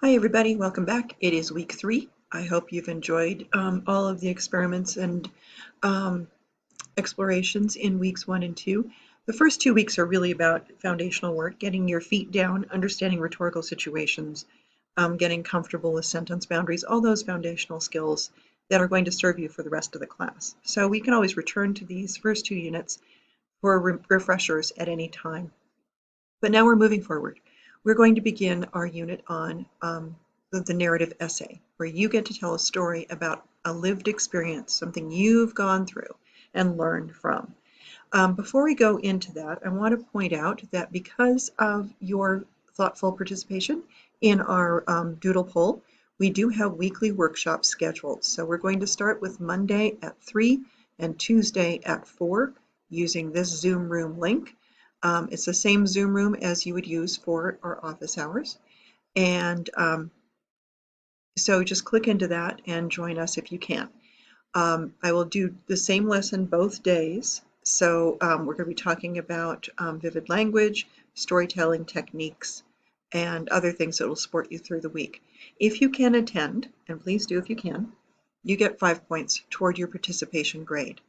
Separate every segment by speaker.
Speaker 1: Hi everybody, welcome back. It is week 3. I hope you've enjoyed all of the experiments and um, explorations in weeks 1 and 2. The first 2 weeks are really about foundational work, getting your feet down, understanding rhetorical situations, getting comfortable with sentence boundaries, all those foundational skills that are going to serve you for the rest of the class. So we can always return to these first 2 units for refreshers at any time. But now we're moving forward. We're going to begin our unit on the narrative essay, where you get to tell a story about a lived experience, something you've gone through and learned from. Before we go into that, I want to point out that because of your thoughtful participation in our doodle poll, we do have weekly workshops scheduled. So we're going to start with Monday at 3 and Tuesday at 4 using this Zoom room link. It's the same Zoom room as you would use for our office hours. And so just click into that and join us if you can. I will do the same lesson both days. So we're going to be talking about vivid language, storytelling techniques, and other things that will support you through the week. If you can attend, and please do if you can, you get 5 points toward your participation grade.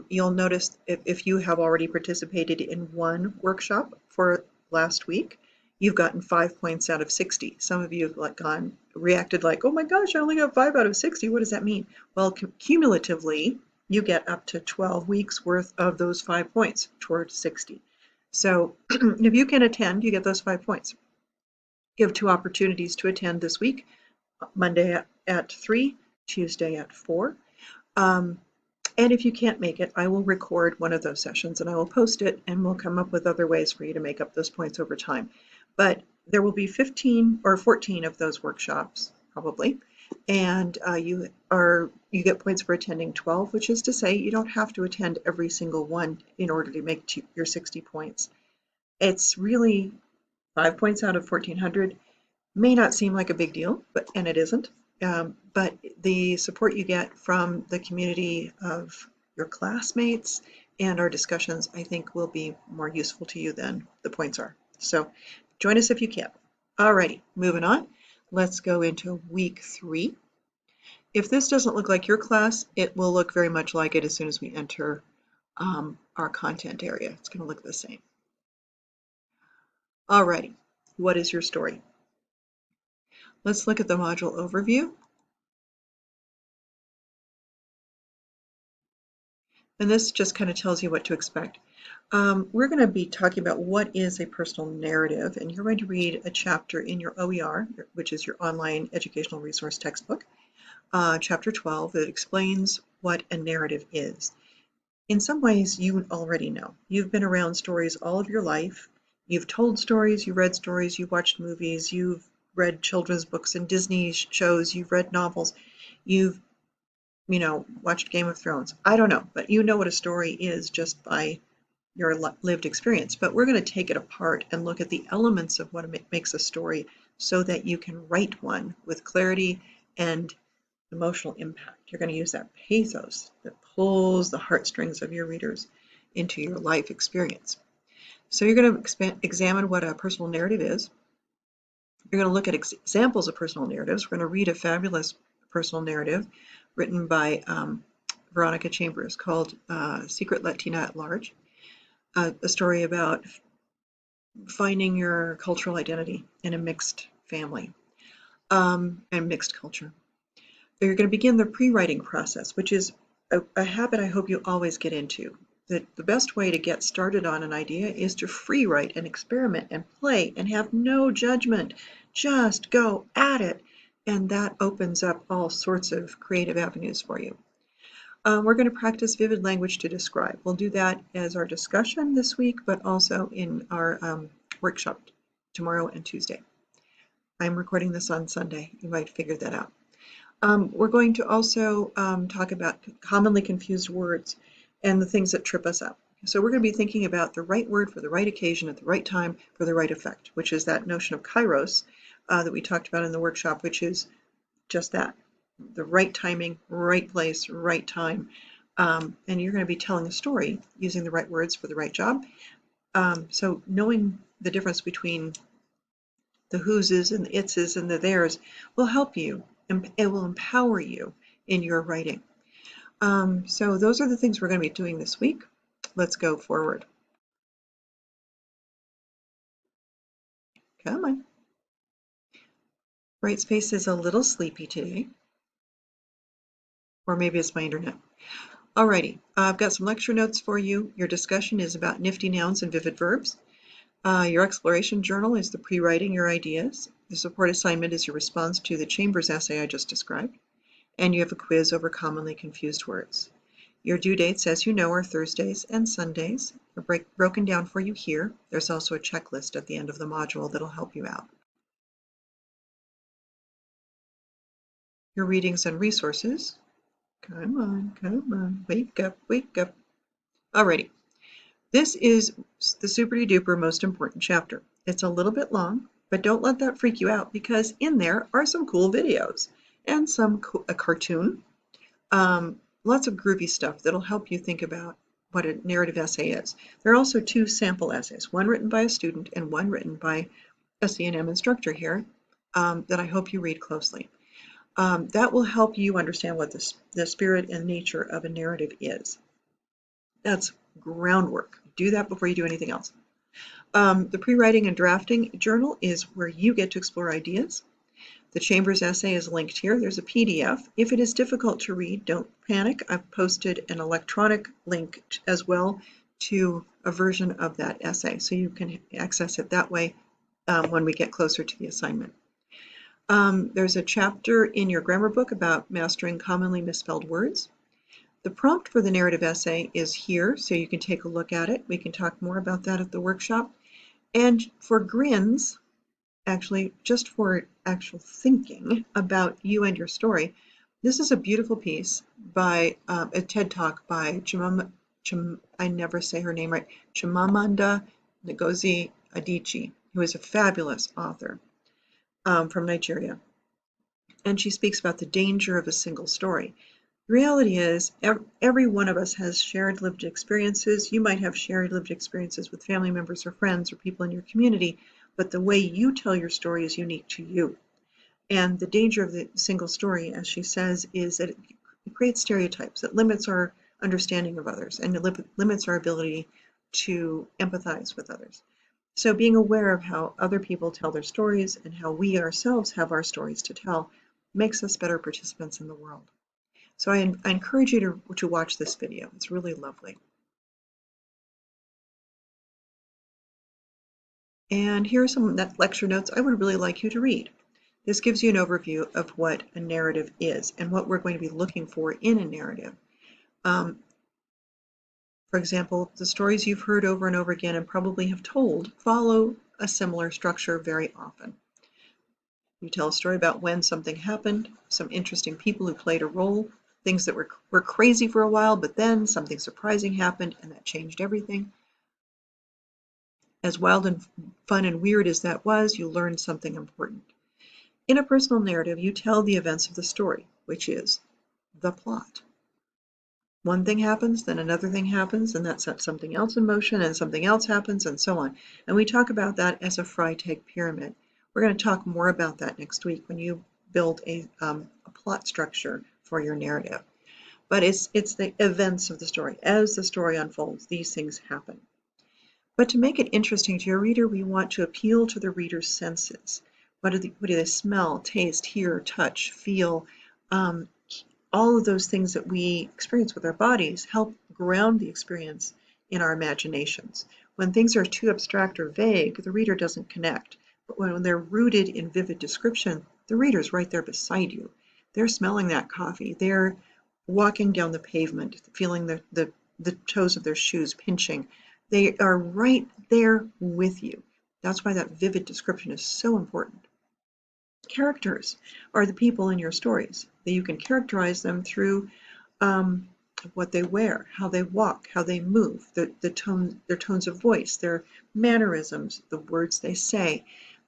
Speaker 1: You'll notice if you have already participated in one workshop for last week, you've gotten 5 points out of 60. Some of you have reacted like, oh my gosh, I only got 5 out of 60. What does that mean? Well, cumulatively, you get up to 12 weeks worth of those 5 points towards 60. So if you can attend, you get those 5 points. You have 2 opportunities to attend this week, Monday at 3, Tuesday at 4. And if you can't make it, I will record one of those sessions and I will post it, and we'll come up with other ways for you to make up those points over time. But there will be 15 or 14 of those workshops, probably, and you get points for attending 12, which is to say you don't have to attend every single one in order to make your 60 points. It's really 5 points out of 1,400. May not seem like a big deal, and it isn't. But the support you get from the community of your classmates and our discussions, I think, will be more useful to you than the points are. So join us if you can. Alrighty, moving on. Let's go into week 3. If this doesn't look like your class, it will look very much like it as soon as we enter our content area. It's going to look the same. Alrighty, what is your story? Let's look at the module overview. And this just kind of tells you what to expect. We're going to be talking about what is a personal narrative, and you're going to read a chapter in your OER, which is your online educational resource textbook, chapter 12, that explains what a narrative is. In some ways, you already know. You've been around stories all of your life. You've told stories, you've read stories, you've watched movies, you've read children's books and Disney shows, you've read novels, you've watched Game of Thrones. I don't know, but you know what a story is just by your lived experience. But we're going to take it apart and look at the elements of what makes a story so that you can write one with clarity and emotional impact. You're going to use that pathos that pulls the heartstrings of your readers into your life experience. So you're going to examine what a personal narrative is. You're going to look at examples of personal narratives. We're going to read a fabulous personal narrative written by Veronica Chambers called Secret Latina at Large, a story about finding your cultural identity in a mixed family and mixed culture. You're going to begin the pre-writing process, which is a habit I hope you always get into. The best way to get started on an idea is to free write and experiment and play and have no judgment. Just go at it. And that opens up all sorts of creative avenues for you. We're going to practice vivid language to describe. We'll do that as our discussion this week, but also in our workshop tomorrow and Tuesday. I'm recording this on Sunday. You might figure that out. We're going to also talk about commonly confused words and the things that trip us up. So we're going to be thinking about the right word for the right occasion at the right time for the right effect, which is that notion of kairos that we talked about in the workshop, which is just that, the right timing, right place, right time. And you're going to be telling a story using the right words for the right job. So knowing the difference between The who'ses and the itses and the theirs will help you, and it will empower you in your writing. So those are the things we're going to be doing this week. Let's go forward. Come on. Brightspace is a little sleepy today, or maybe it's my internet. Alrighty, I've got some lecture notes for you. Your discussion is about nifty nouns and vivid verbs. Your exploration journal is the pre-writing your ideas. The support assignment is your response to the Chambers essay I just described. And you have a quiz over commonly confused words. Your due dates, as you know, are Thursdays and Sundays. They're broken down for you here. There's also a checklist at the end of the module that'll help you out. Your readings and resources. Come on, wake up, wake up. Alrighty, this is the super duper most important chapter. It's a little bit long, but don't let that freak you out because in there are some cool videos and a cartoon. Lots of groovy stuff that'll help you think about what a narrative essay is. There are also 2 sample essays, one written by a student and one written by a C&M instructor here that I hope you read closely. That will help you understand what the spirit and nature of a narrative is. That's groundwork. Do that before you do anything else. The pre-writing and drafting journal is where you get to explore ideas. The Chambers essay is linked here. There's a PDF. If it is difficult to read, don't panic. I've posted an electronic link as well to a version of that essay, so you can access it that way when we get closer to the assignment. There's a chapter in your grammar book about mastering commonly misspelled words. The prompt for the narrative essay is here, so you can take a look at it. We can talk more about that at the workshop. And for grins, actually, just for actual thinking about you and your story, this is a beautiful piece by a TED Talk by I never say her name right, Chimamanda Ngozi Adichie, who is a fabulous author from Nigeria. And she speaks about the danger of a single story. The reality is, every one of us has shared lived experiences. You might have shared lived experiences with family members or friends or people in your community, but the way you tell your story is unique to you. And the danger of the single story, as she says, is that it creates stereotypes. It limits our understanding of others and it limits our ability to empathize with others. So being aware of how other people tell their stories and how we ourselves have our stories to tell makes us better participants in the world. So I encourage you to watch this video. It's really lovely. And here are some lecture notes I would really like you to read. This gives you an overview of what a narrative is and what we're going to be looking for in a narrative. For example, the stories you've heard over and over again and probably have told follow a similar structure very often. You tell a story about when something happened, some interesting people who played a role, things that were crazy for a while, but then something surprising happened and that changed everything. As wild and fun and weird as that was, you learned something important. In a personal narrative, you tell the events of the story, which is the plot. One thing happens, then another thing happens, and that sets something else in motion, and something else happens, and so on. And we talk about that as a Freytag pyramid. We're going to talk more about that next week when you build a plot structure for your narrative. But it's the events of the story. As the story unfolds, these things happen. But to make it interesting to your reader, we want to appeal to the reader's senses. What do they smell, taste, hear, touch, feel? All of those things that we experience with our bodies help ground the experience in our imaginations. When things are too abstract or vague, the reader doesn't connect. But when they're rooted in vivid description, the reader's right there beside you. They're smelling that coffee. They're walking down the pavement, feeling the toes of their shoes pinching. They are right there with you. That's why that vivid description is so important. Characters are the people in your stories. That you can characterize them through what they wear, how they walk, how they move, their tones of voice, their mannerisms, the words they say.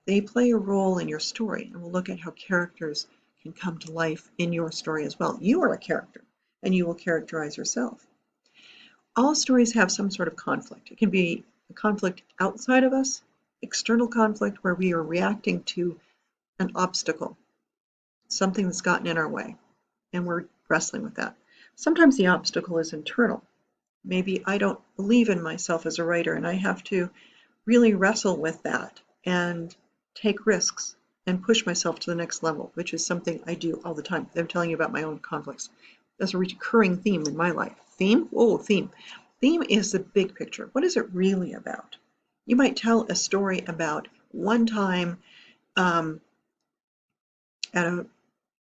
Speaker 1: They play a role in your story, and we'll look at how characters can come to life in your story as well. You are a character, and you will characterize yourself. All stories have some sort of conflict. It can be a conflict outside of us, external conflict where we are reacting to an obstacle, something that's gotten in our way, and we're wrestling with that. Sometimes the obstacle is internal. Maybe I don't believe in myself as a writer, and I have to really wrestle with that and take risks and push myself to the next level, which is something I do all the time. I'm telling you about my own conflicts. That's a recurring theme in my life. Theme? Oh, theme. Theme is the big picture. What is it really about? You might tell a story about one time at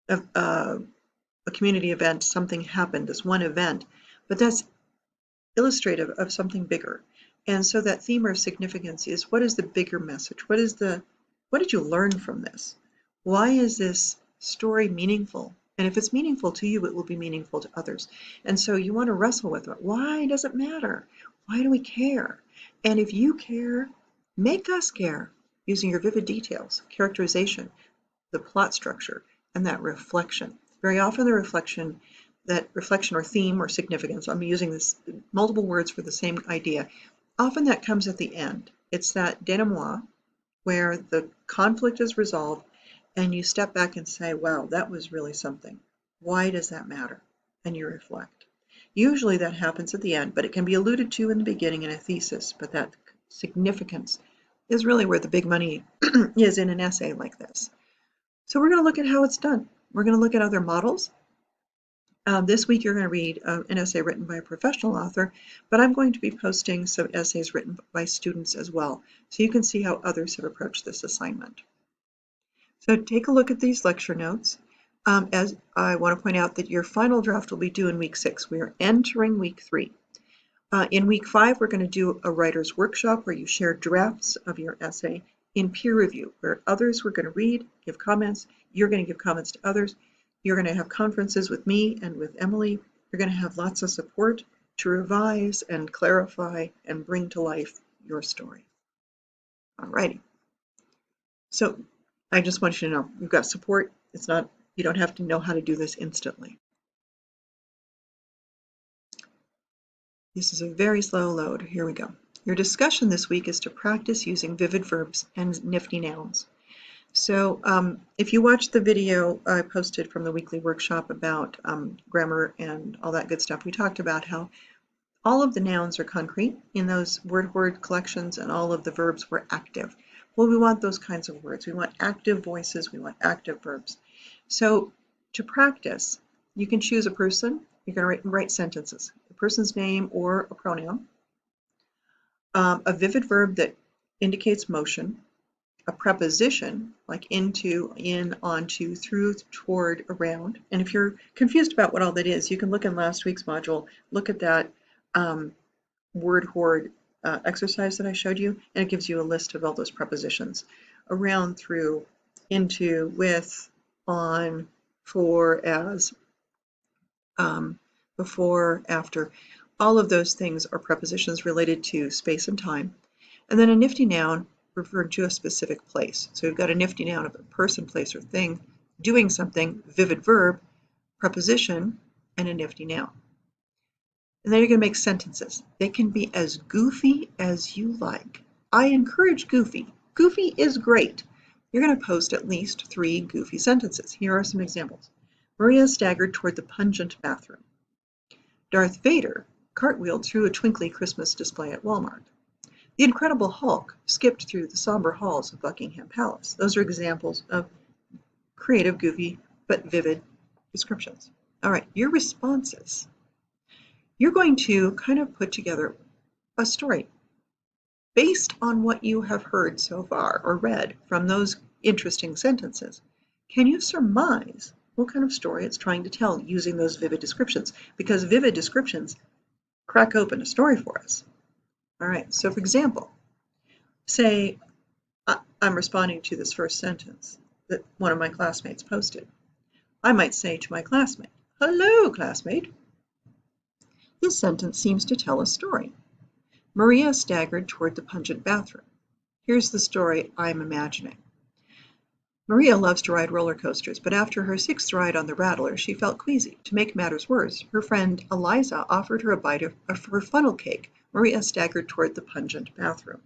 Speaker 1: a community event, something happened, this one event, but that's illustrative of something bigger. And so that theme or significance is, what is the bigger message? What did you learn from this? Why is this story meaningful? And if it's meaningful to you, it will be meaningful to others. And so you want to wrestle with it. Why does it matter? Why do we care? And if you care, make us care using your vivid details, characterization, the plot structure, and that reflection. Very often that reflection or theme or significance, I'm using this multiple words for the same idea, often that comes at the end. It's that denouement where the conflict is resolved and you step back and say, wow, that was really something. Why does that matter? And you reflect. Usually that happens at the end, but it can be alluded to in the beginning in a thesis, but that significance is really where the big money is in an essay like this. So we're going to look at how it's done. We're going to look at other models. This week you're going to read an essay written by a professional author, but I'm going to be posting some essays written by students as well, so you can see how others have approached this assignment. So take a look at these lecture notes. As I want to point out that your final draft will be due in week 6. We are entering week 3. In week 5, we're going to do a writer's workshop where you share drafts of your essay in peer review, where others were going to read, give comments, you're going to give comments to others, you're going to have conferences with me and with Emily, you're going to have lots of support to revise and clarify and bring to life your story. Alrighty. So I just want you to know, you've got support. It's not, you don't have to know how to do this instantly. This is a very slow load. Here we go. Your discussion this week is to practice using vivid verbs and nifty nouns. So if you watch the video I posted from the weekly workshop about grammar and all that good stuff, we talked about how all of the nouns are concrete in those word collections and all of the verbs were active. Well, we want those kinds of words. We want active voices. We want active verbs. So to practice, you can choose a person. You're going to write sentences, a person's name or a pronoun, a vivid verb that indicates motion, a preposition like into, in, onto, through, toward, around. And if you're confused about what all that is, you can look in last week's module, look at that word hoard exercise that I showed you, and it gives you a list of all those prepositions. Around, through, into, with, on, for, as, before, after. All of those things are prepositions related to space and time. And then a nifty noun referring to a specific place. So we've got a nifty noun of a person, place, or thing, doing something, vivid verb, preposition, and a nifty noun. And then you're going to make sentences. They can be as goofy as you like. I encourage goofy. Goofy is great. You're going to post at least 3 goofy sentences. Here are some examples. Maria staggered toward the pungent bathroom. Darth Vader cartwheeled through a twinkly Christmas display at Walmart. The Incredible Hulk skipped through the somber halls of Buckingham Palace. Those are examples of creative, goofy, but vivid descriptions. All right, your responses. You're going to kind of put together a story based on what you have heard so far or read from those interesting sentences. Can you surmise what kind of story it's trying to tell using those vivid descriptions? Because vivid descriptions crack open a story for us. All right, so for example, say I'm responding to this first sentence that one of my classmates posted. I might say to my classmate, "Hello, classmate. This sentence seems to tell a story. Maria staggered toward the pungent bathroom. Here's the story I'm imagining. Maria loves to ride roller coasters, but after her 6th ride on the Rattler, she felt queasy. To make matters worse, her friend Eliza offered her a bite of her funnel cake. Maria staggered toward the pungent bathroom."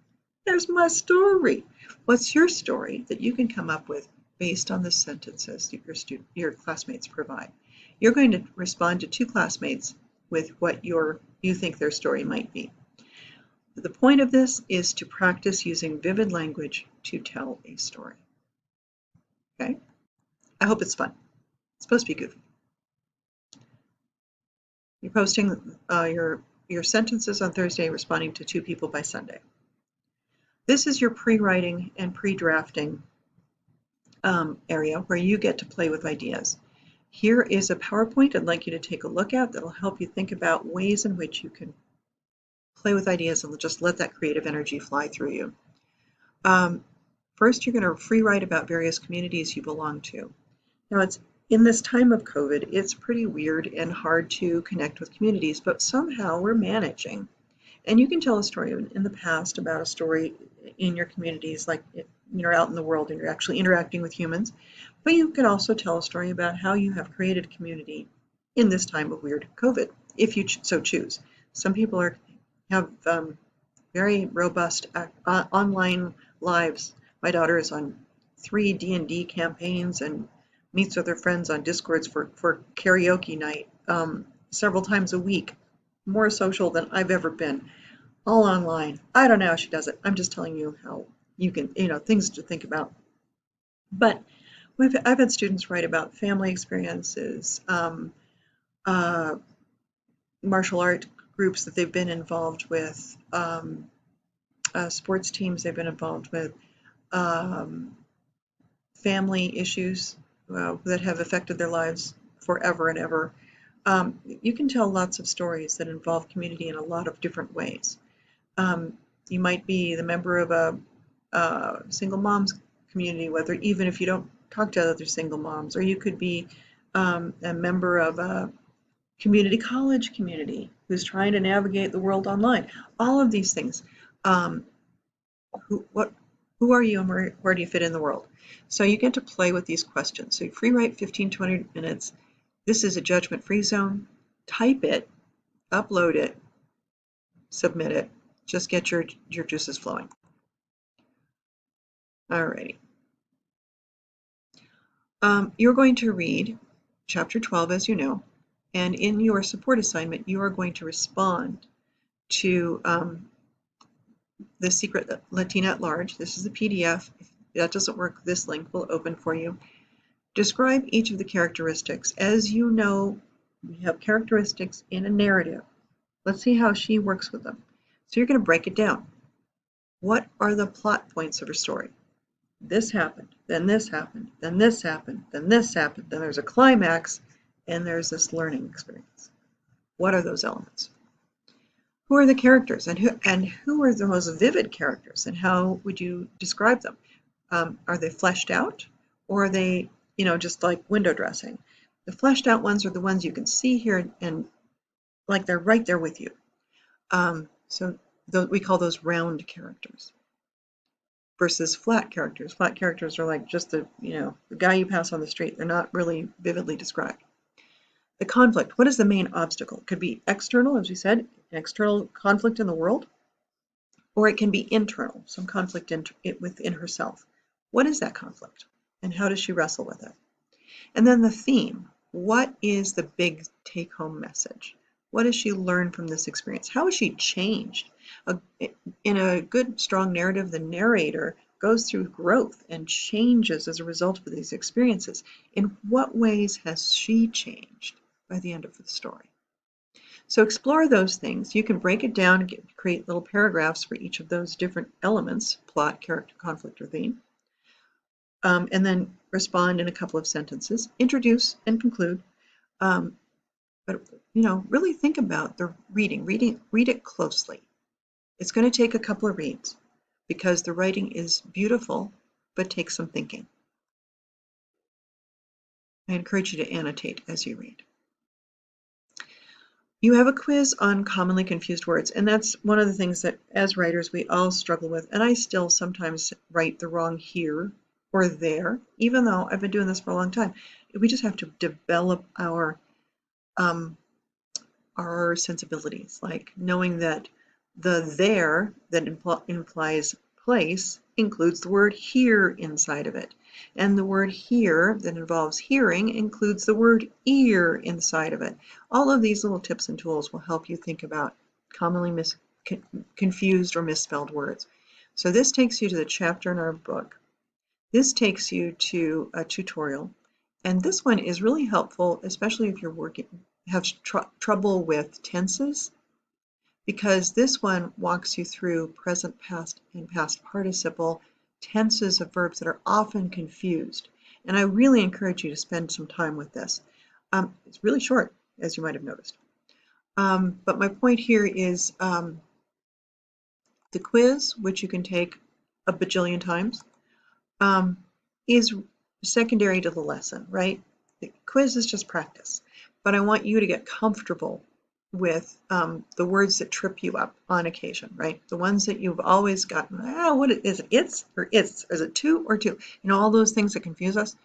Speaker 1: There's my story. What's your story that you can come up with based on the sentences that your classmates provide? You're going to respond to two classmates with what you think their story might be. The point of this is to practice using vivid language to tell a story. Okay? I hope it's fun. It's supposed to be goofy. You're posting your sentences on Thursday, responding to two people by Sunday. This is your pre-writing and pre-drafting area where you get to play with ideas. Here is a PowerPoint I'd like you to take a look at that'll help you think about ways in which you can play with ideas and just let that creative energy fly through you. First, you're going to free write about various communities you belong to. Now, it's in this time of COVID, it's pretty weird and hard to connect with communities, but somehow we're managing. And you can tell a story in the past about a story in your communities, like you're out in the world and you're actually interacting with humans. But you can also tell a story about how you have created a community in this time of weird COVID, if you so choose. Some people have very robust online lives. My daughter is on 3 D&D campaigns and meets with her friends on Discords for karaoke night several times a week. More social than I've ever been, all online. I don't know how she does it. I'm just telling you how you can, things to think about. But I've had students write about family experiences, martial art groups that they've been involved with, sports teams they've been involved with, family issues that have affected their lives forever and ever. You can tell lots of stories that involve community in a lot of different ways. You might be the member of a single moms community, even if you don't talk to other single moms, or you could be a member of a community college community who's trying to navigate the world online. All of these things. Who are you and where do you fit in the world? So you get to play with these questions. So you free write 15, 20 minutes. This is a judgment-free zone. Type it, upload it, submit it. Just get your juices flowing. Alrighty. You're going to read chapter 12, as you know, and in your support assignment, you are going to respond to The Secret Latina at Large. This is a PDF. If that doesn't work, this link will open for you. Describe each of the characteristics. As you know, we have characteristics in a narrative. Let's see how she works with them. So you're going to break it down. What are the plot points of her story? This happened, then this happened, then this happened, then this happened, then there's a climax, and there's this learning experience. What are those elements? Who are the characters, and who are the most vivid characters, and how would you describe them? Are they fleshed out, or are they, just like window dressing? The fleshed out ones are the ones you can see here and like they're right there with you. So we call those round characters versus flat characters. Flat characters are like just the guy you pass on the street. They're not really vividly described. The conflict. What is the main obstacle? It could be external, as we said, external conflict in the world, or it can be internal, some conflict within herself. What is that conflict, and how does she wrestle with it? And then the theme. What is the big take-home message? What does she learn from this experience? How has she changed? In a good, strong narrative, the narrator goes through growth and changes as a result of these experiences. In what ways has she changed by the end of the story? So explore those things. You can break it down and create little paragraphs for each of those different elements: plot, character, conflict, or theme. And then respond in a couple of sentences. Introduce and conclude. But really think about the reading. Read it closely. It's going to take a couple of reads because the writing is beautiful, but takes some thinking. I encourage you to annotate as you read. You have a quiz on commonly confused words, and that's one of the things that as writers we all struggle with, and I still sometimes write the wrong here or there, even though I've been doing this for a long time. We just have to develop our sensibilities, like knowing that the there that implies place includes the word here inside of it. And the word here that involves hearing includes the word ear inside of it. All of these little tips and tools will help you think about commonly confused or misspelled words. So this takes you to the chapter in our book. This takes you to a tutorial. And this one is really helpful, especially if you're have trouble with tenses, because this one walks you through present, past, and past participle tenses of verbs that are often confused. And I really encourage you to spend some time with this. It's really short, as you might have noticed. But my point here is the quiz, which you can take a bajillion times, is secondary to the lesson, right? The quiz is just practice. But I want you to get comfortable with the words that trip you up on occasion, right? The ones that you've always gotten, what is it? It's or it's? Is it two or two? You know, all those things that confuse us.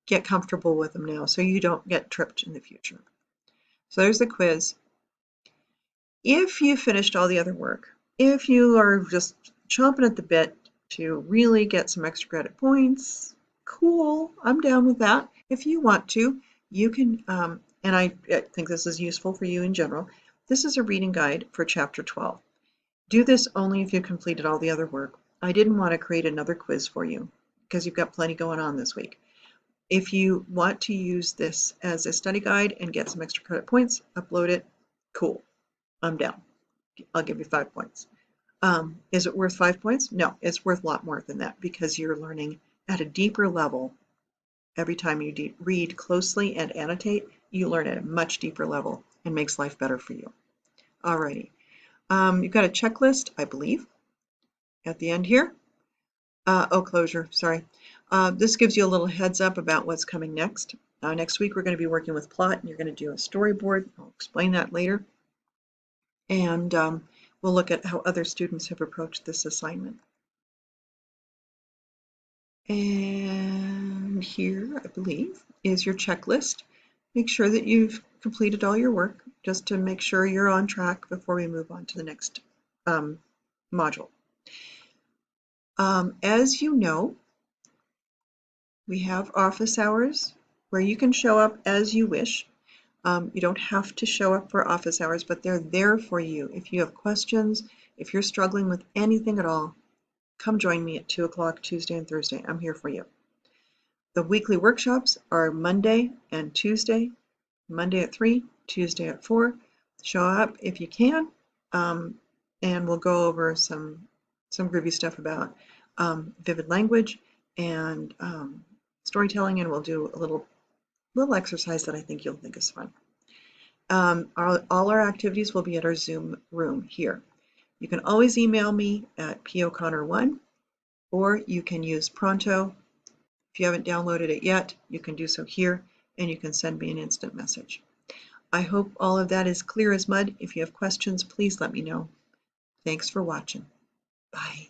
Speaker 1: Get comfortable with them now so you don't get tripped in the future. So there's the quiz. If you finished all the other work, if you are just chomping at the bit to really get some extra credit points, cool, I'm down with that. If you want to, you can, and I think this is useful for you in general, this is a reading guide for chapter 12. Do this only if you completed all the other work. I didn't want to create another quiz for you because you've got plenty going on this week. If you want to use this as a study guide and get some extra credit points, upload it, cool, I'm down. I'll give you 5 points. Is it worth 5 points? No, it's worth a lot more than that because you're learning at a deeper level. Every time you read closely and annotate, you learn at a much deeper level and makes life better for you. Alrighty. You've got a checklist, I believe, at the end here. Closure, sorry. This gives you a little heads up about what's coming next. Next week we're going to be working with plot and you're going to do a storyboard. I'll explain that later. And we'll look at how other students have approached this assignment. And here, I believe, is your checklist. Make sure that you've completed all your work just to make sure you're on track before we move on to the next module. As you know, we have office hours where you can show up as you wish. You don't have to show up for office hours, but they're there for you. If you have questions, if you're struggling with anything at all, come join me at 2 o'clock Tuesday and Thursday. I'm here for you. The weekly workshops are Monday and Tuesday, Monday at 3, Tuesday at 4. Show up if you can, and we'll go over some groovy stuff about vivid language and storytelling, and we'll do a little exercise that I think you'll think is fun. All our activities will be at our Zoom room here. You can always email me at poconnor1, or you can use Pronto. If you haven't downloaded it yet, you can do so here, and you can send me an instant message. I hope all of that is clear as mud. If you have questions, please let me know. Thanks for watching. Bye.